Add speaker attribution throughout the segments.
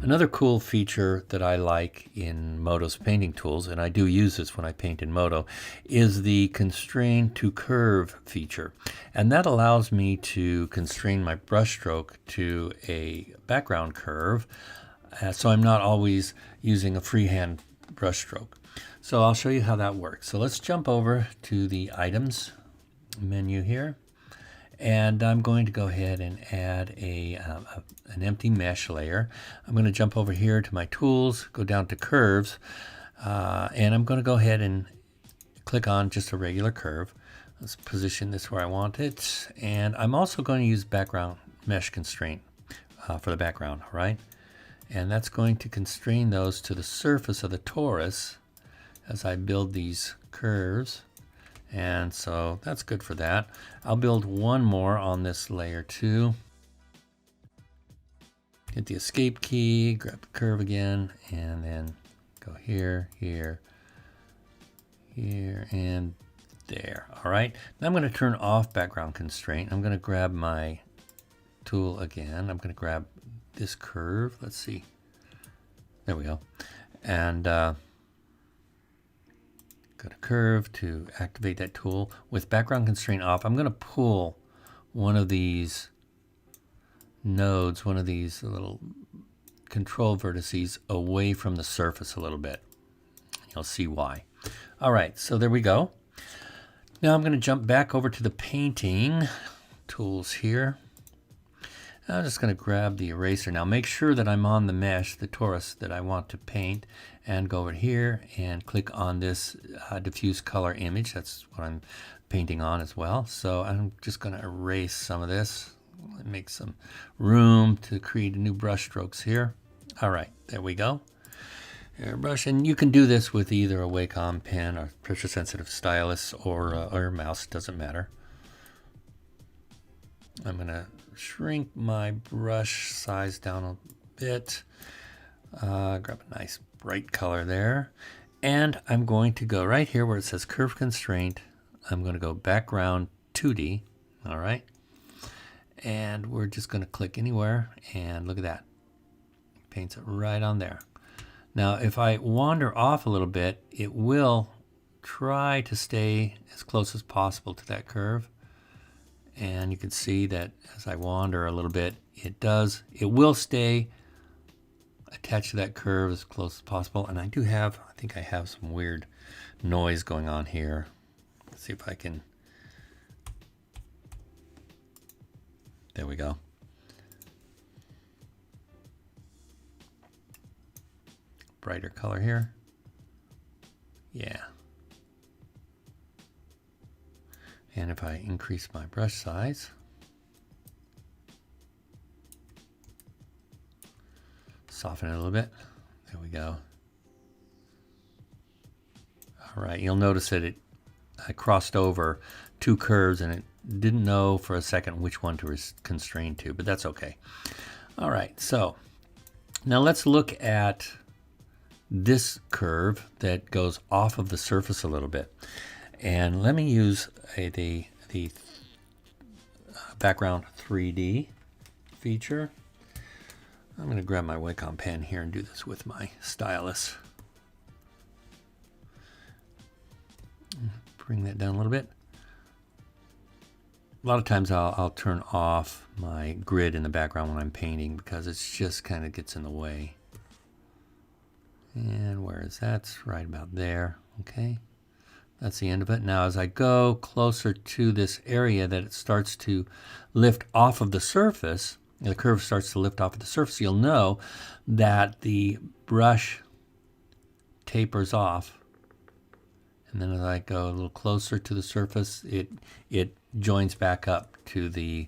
Speaker 1: Another cool feature that I like in Modo's painting tools, and I do use this when I paint in Modo, is the Constrain to Curve feature. And that allows me to constrain my brushstroke to a background curve, so I'm not always using a freehand brushstroke. So I'll show you how that works. So let's jump over to the Items menu here. And I'm going to go ahead and add an empty mesh layer. I'm going to jump over here to my tools, go down to curves, and I'm going to go ahead and click on just a regular curve. Let's position this where I want it. And I'm also going to use background mesh constraint for the background, all right? And that's going to constrain those to the surface of the torus as I build these curves. And so that's good for that. I'll build one more on this layer too. Hit the escape key, grab the curve again, and then go here, here, here, and there. All right. Now I'm going to turn off background constraint. I'm going to grab my tool again. I'm going to grab this curve. Let's see. There we go. And go to curve to activate that tool. With background constraint off, I'm going to pull one of these nodes, one of these little control vertices away from the surface a little bit. You'll see why. All right, so there we go. Now I'm going to jump back over to the painting tools here. I'm just going to grab the eraser. Now make sure that I'm on the mesh, the torus that I want to paint, and go over here and click on this diffuse color image. That's what I'm painting on as well. So I'm just going to erase some of this, make some room to create new brush strokes here. All right, there we go. Airbrush, and you can do this with either a Wacom pen or pressure sensitive stylus or mouse, doesn't matter. I'm going to shrink my brush size down a bit, grab a nice bright color there, and I'm going to go right here where it says curve constraint. I'm going to go background 2D, all right, and we're just going to click anywhere, and look at that, paints it right on there. Now if I wander off a little bit, it will try to stay as close as possible to that curve. And you can see that as I wander a little bit, it will stay attached to that curve as close as possible. And I think I have some weird noise going on here. Let's see if I can, there we go. Brighter color here. Yeah. And if I increase my brush size, soften it a little bit, there we go. All right, you'll notice that I crossed over two curves and it didn't know for a second which one to constrain to, but that's okay. All right, so now let's look at this curve that goes off of the surface a little bit. And let me use the background 3D feature. I'm going to grab my Wacom pen here and do this with my stylus. Bring that down a little bit. A lot of times I'll turn off my grid in the background when I'm painting because it just kind of gets in the way. And where is that? It's right about there. Okay. That's the end of it. Now as I go closer to this area that it starts to lift off of the surface, the curve starts to lift off of the surface, you'll know that the brush tapers off. And then as I go a little closer to the surface, it joins back up to the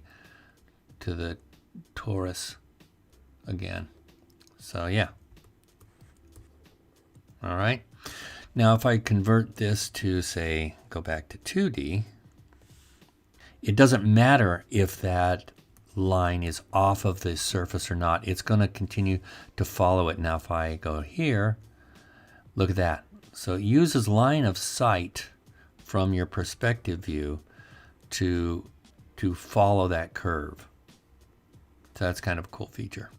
Speaker 1: torus again. So yeah. All right. Now if I convert this to, say, go back to 2D, it doesn't matter if that line is off of the surface or not. It's going to continue to follow it. Now if I go here, look at that. So it uses line of sight from your perspective view to follow that curve. So that's kind of a cool feature.